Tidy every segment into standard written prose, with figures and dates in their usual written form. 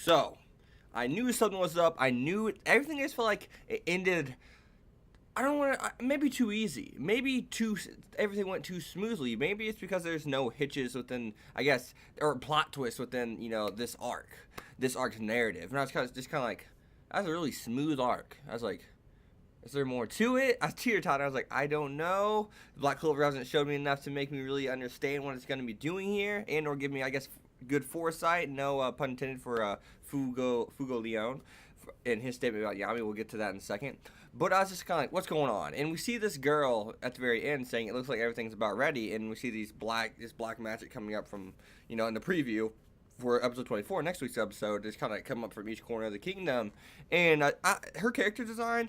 So, I knew something was up. I knew everything just felt like it ended. I don't want to. Maybe too easy. Maybe too. Everything went too smoothly. Maybe it's because there's no hitches within, I guess, or plot twist within, this arc's narrative. And I was just kind of like, that's a really smooth arc. I was like, is there more to it? I teeter-totted. I was like, I don't know. Black Clover hasn't showed me enough to make me really understand what it's going to be doing here, and or give me, I guess, good foresight. No pun intended for Fugo Leon in his statement about Yami. We'll get to that in a second. But I was just kind of like, what's going on? And we see this girl at the very end saying it looks like everything's about ready, and we see this black magic coming up from, in the preview for episode 24, next week's episode, just kind of come up from each corner of the kingdom. And her character design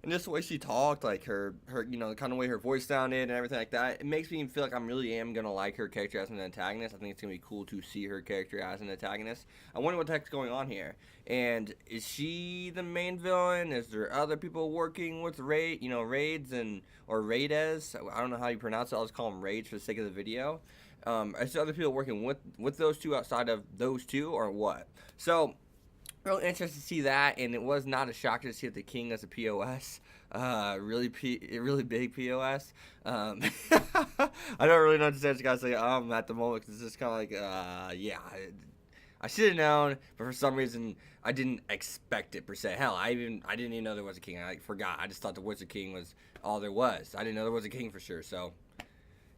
and just the way she talked, like her the kind of way her voice sounded and everything like that, it makes me feel like I really am gonna like her character as an antagonist. I think it's gonna be cool to see her character as an antagonist. I wonder what the heck's going on here. And is she the main villain? Is there other people working with raids or raides? I don't know how you pronounce it. I'll just call them raids for the sake of the video. Is there other people working with those two outside of those two, or what? So, real interested to see that, and it was not a shocker to see that the king is a POS, really big POS. I don't really know what to say. I just gotta say at the moment, because it's just kind of like I should have known, but for some reason I didn't expect it per se. Hell, I didn't even know there was a king. I forgot. I just thought the Wizard King was all there was. I didn't know there was a king for sure. So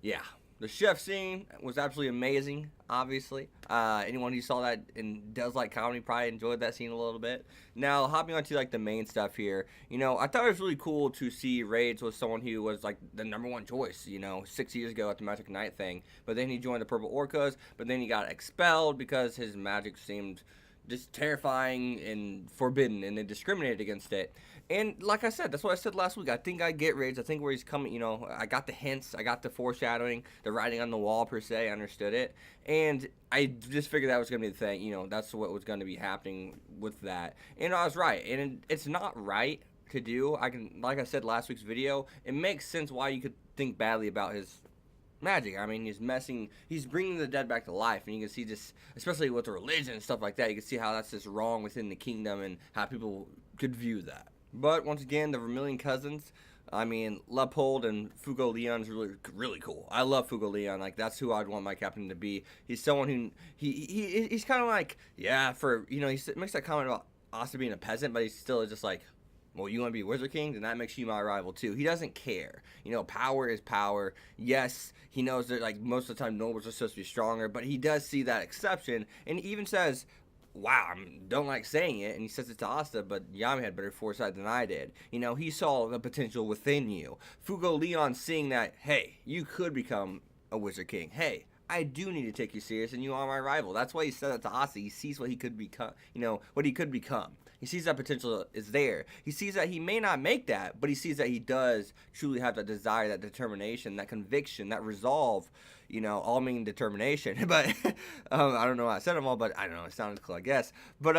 yeah. The chef scene was absolutely amazing, obviously. Anyone who saw that and does like comedy probably enjoyed that scene a little bit. Now, hopping on to like the main stuff here, I thought it was really cool to see Raids with someone who was like the number one choice, 6 years ago at the Magic Night thing. But then he joined the Purple Orcas, but then he got expelled because his magic seemed just terrifying and forbidden, and they discriminated against it. And like I said, that's what I said last week. I think I get Rage. I think where he's coming, I got the hints, I got the foreshadowing, the writing on the wall per se. I understood it, and I just figured that was gonna be the thing. That's what was gonna be happening with that. And I was right. And it's not right to do. Like I said last week's video, it makes sense why you could think badly about his magic. I mean, he's bringing the dead back to life, and you can see just, especially with the religion and stuff like that, you can see how that's just wrong within the kingdom and how people could view that. But once again, the Vermilion cousins, I mean, Leopold and Fugo Leon is really, really cool. I love Fugo Leon. Like, that's who I'd want my captain to be. He's someone who, he's kind of like, he makes that comment about Asta being a peasant, but he's still just like, well, you want to be Wizard King? Then that makes you my rival, too. He doesn't care. Power is power. Yes, he knows that, like, most of the time nobles are supposed to be stronger, but he does see that exception, and he even says, wow, I don't like saying it, and he says it to Asta, but Yami had better foresight than I did. He saw the potential within you. Fugo Leon seeing that, hey, you could become a Wizard King. Hey, I do need to take you serious, and you are my rival. That's why he said that to Asta. He sees what he could become, what he could become. He sees that potential is there. He sees that he may not make that, but he sees that he does truly have that desire, that determination, that conviction, that resolve, all meaning determination. But I don't know why I said them all, but I don't know. It sounded cool, I guess. But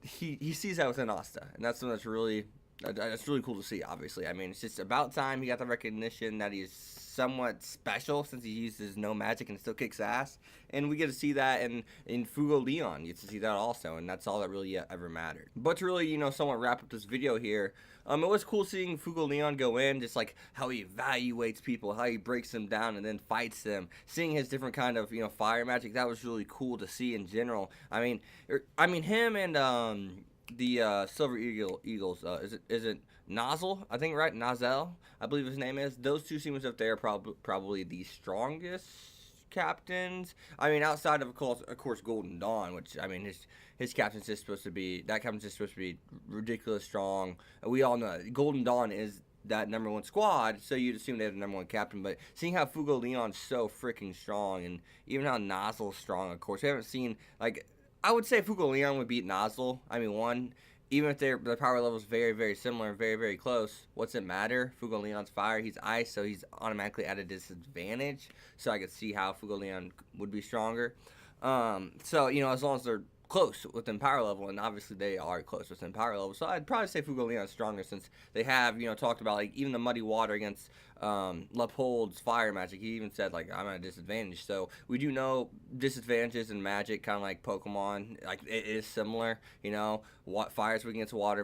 he sees that within Asta, and that's something that's really cool to see, obviously. I mean, it's just about time he got the recognition that he's somewhat special since he uses no magic and still kicks ass. And we get to see that in Fugo Leon. You get to see that also, and that's all that really ever mattered. But to really, somewhat wrap up this video here, it was cool seeing Fugo Leon go in, just like how he evaluates people, how he breaks them down and then fights them. Seeing his different kind of, fire magic, that was really cool to see in general. I mean him and the Silver Eagles, is it Nozzle? I think, right? Nozzle, I believe his name is. Those two seem as if they are probably the strongest captains. I mean, outside of course, Golden Dawn, which, I mean, his captain's just supposed to be, that captain's just supposed to be ridiculous strong. We all know that. Golden Dawn is that number one squad, so you'd assume they have the number one captain. But seeing how Fugo Leon's so freaking strong, and even how Nozzle's strong, of course, we haven't seen, like, I would say Fugo Leon would beat Nozzle. I mean, even if their power level is very, very similar and very, very close, what's it matter? Fugo Leon's fire, he's ice, so he's automatically at a disadvantage. So I could see how Fugo Leon would be stronger. So, as long as they're close within power level, and obviously they are close within power level. So I'd probably say Fugo Leon's stronger, since they have, talked about, like, even the muddy water against Leopold's fire magic. He even said like I'm at a disadvantage. So we do know disadvantages in magic, kind of like Pokemon. Like it is similar, you know. What fires against water,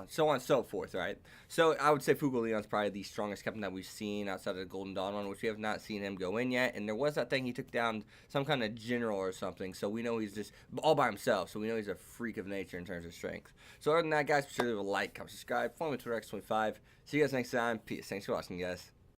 so on and so forth, right? So I would say Fugoleon's probably the strongest captain that we've seen outside of the Golden Dawn one, which we have not seen him go in yet. And there was that thing he took down some kind of general or something. So we know he's just all by himself. So we know he's a freak of nature in terms of strength. So other than that, guys, be sure to leave a like, comment, subscribe, follow me on Twitter X25. See you guys next time. Peace. Thanks for watching, guys.